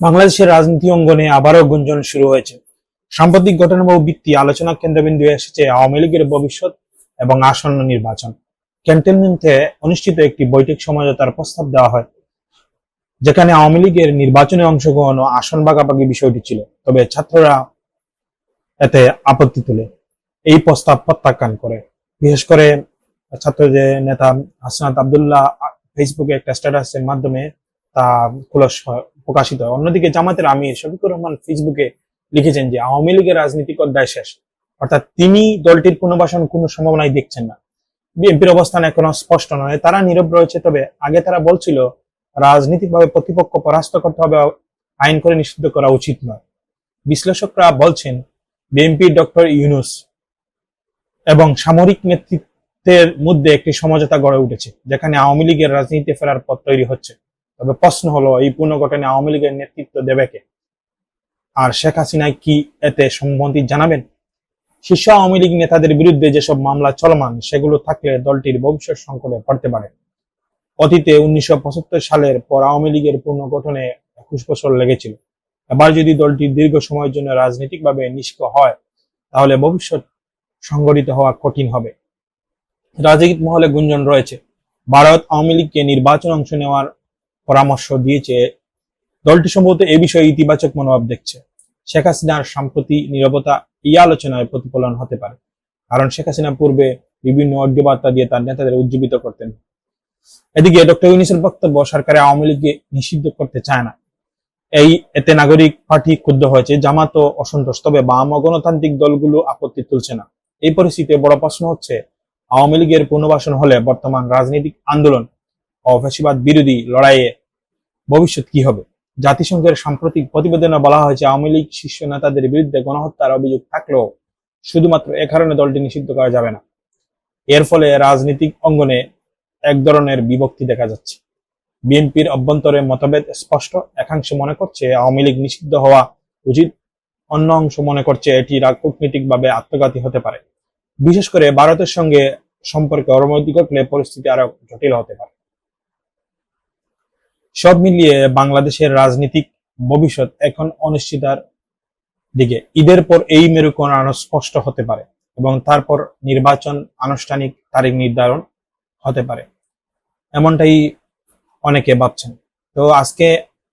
বাংলাদেশের রাজনীতি অঙ্গনে আবারও গুঞ্জন শুরু হয়েছে। সাম্প্রতিক ঘটনাবহ ভিত্তি আলোচনা কেন্দ্রবিন্দু এসেছে আওয়ামী লীগের ভবিষ্যৎ এবং আসন্ন নির্বাচন। ক্যান্টনমেন্টে অনুষ্ঠিত একটি বৈঠক সমঝোতার প্রস্তাব দেওয়া হয়, যেখানে আওয়ামী লীগের নির্বাচনে অংশগ্রহণ ও আসন ভাগাভাগি বিষয়টি ছিল। তবে ছাত্ররা এতে আপত্তি তুলে এই প্রস্তাব প্রত্যাখ্যান করে। বিশেষ করে ছাত্রদের নেতা হাসনাত আব্দুল্লাহ ফেসবুকে একটা স্ট্যাটাসের মাধ্যমে তা খোলস প্রকাশিত হয়। অন্যদিকে জামাতের আমির শফিকুর রহমান ফেসবুকে লিখেছেন যে আওয়ামী লীগের রাজনৈতিক অধ্যায় শেষ, অর্থাৎ তিনি দলটির পুনর্বাসন কোনো সম্ভাবনাই দেখছেন না। বিএনপির অবস্থান এখনো স্পষ্ট নয়, তারা নীরব রয়েছে। তবে আগে তারা বলছিল রাজনৈতিকভাবে প্রতিপক্ষ পরাস্ত করতে হবে, আইন করে নিষিদ্ধ করা উচিত নয়। বিশ্লেষকরা বলছেন বিএনপির ডক্টর ইউনূস এবং সামরিক নেতৃত্বের মধ্যে একটি সমঝোতা গড়ে উঠেছে, যেখানে আওয়ামী লীগের রাজনীতিতে ফেরার পথ তৈরি হচ্ছে। তবে প্রশ্ন হলো, এই পুনর্গঠনে আওয়ামী লীগের নেতৃত্ব দেবে কে, আর শেখ হাসিনা কি এতে সম্মতি জানাবেন? শীর্ষ আওয়ামী লীগ নেতাদের বিরুদ্ধে যেসব মামলা চলমান, সেগুলো থাকলে দলটির ভবিষ্যৎ সংকটে পড়তে পারে। অতীতে 1975 সালের পর আওয়ামী লীগের পুনর্গঠনে 21 বছর লেগেছিল। এবার যদি দলটি দীর্ঘ সময়ের জন্য রাজনৈতিকভাবে নিষ্ক্রিয় হয়, তাহলে ভবিষ্যৎ সংগঠিত হওয়া কঠিন হবে। রাজনৈতিক মহলে গুঞ্জন রয়েছে, ভারত আওয়ামী লীগকে নির্বাচনে অংশ নেওয়ার পরামর্শ দিয়েছে। দলটি সম্ভবত এ বিষয়ে ইতিবাচক মনোভাব দেখছে। শেখ হাসিনার সাম্প্রতি নীরবতা এই আলোচনায় প্রতিফলন হতে পারে, কারণ শেখ হাসিনা পূর্বে বিভিন্ন অডিও বার্তা দিয়ে তার নেতাদের উজ্জীবিত করতেন। এদিকে ডক্টর ইউনূসের বক্তব্য, সরকারে আওয়ামী লীগকে নিষিদ্ধ করতে চায় না। এতে নাগরিক পার্টি ক্ষুব্ধ হয়েছে, জামাতও অসন্তোষ। তবে বাম ও গণতান্ত্রিক দলগুলো আপত্তি তুলছে না। এই পরিস্থিতিতে বড় প্রশ্ন হচ্ছে, আওয়ামী লীগের পুনর্বাসন হলে বর্তমান রাজনৈতিক আন্দোলন ও ফ্যাসিবাদ বিরোধী লড়াইয়ে ভবিষ্যৎ কি হবে? জাতিসংঘের সাম্প্রতিক প্রতিবেদনে বলা হয়েছে, আওয়ামী লীগ শীর্ষ নেতাদের বিরুদ্ধে গণহত্যার অভিযোগ থাকলেও শুধুমাত্র এ কারণে দলটি নিষিদ্ধ করা যাবে না। এর ফলে রাজনৈতিক অঙ্গনে এক ধরনের বিভক্তি দেখা যাচ্ছে। বিএনপির অভ্যন্তরে মতভেদ স্পষ্ট। একাংশ মনে করছে আওয়ামী লীগ নিষিদ্ধ হওয়া উচিত, অন্য অংশ মনে করছে এটি রাজনৈতিকভাবে আত্মঘাতী হতে পারে। বিশেষ করে ভারতের সঙ্গে সম্পর্কে অবনতি ঘটলে পরিস্থিতি আরো জটিল হতে পারে। সব মিলিয়ে বাংলাদেশের রাজনৈতিক ভবিষ্যৎ এখন অনিশ্চয়তার দিকে। ঈদের পর এই মেরুকরণ আরো স্পষ্ট হতে পারে এবং তারপর নির্বাচন আনুষ্ঠানিক তারিখ নির্ধারণ হতে পারে, এমনটাই অনেকে ভাবছেন। তো আজকে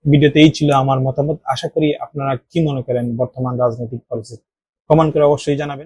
ভিডিওতেই ছিল আমার মতামত। আশা করি আপনারা কি মনে করেন বর্তমান রাজনৈতিক পরিস্থিতি, কমেন্ট করে অবশ্যই জানাবেন।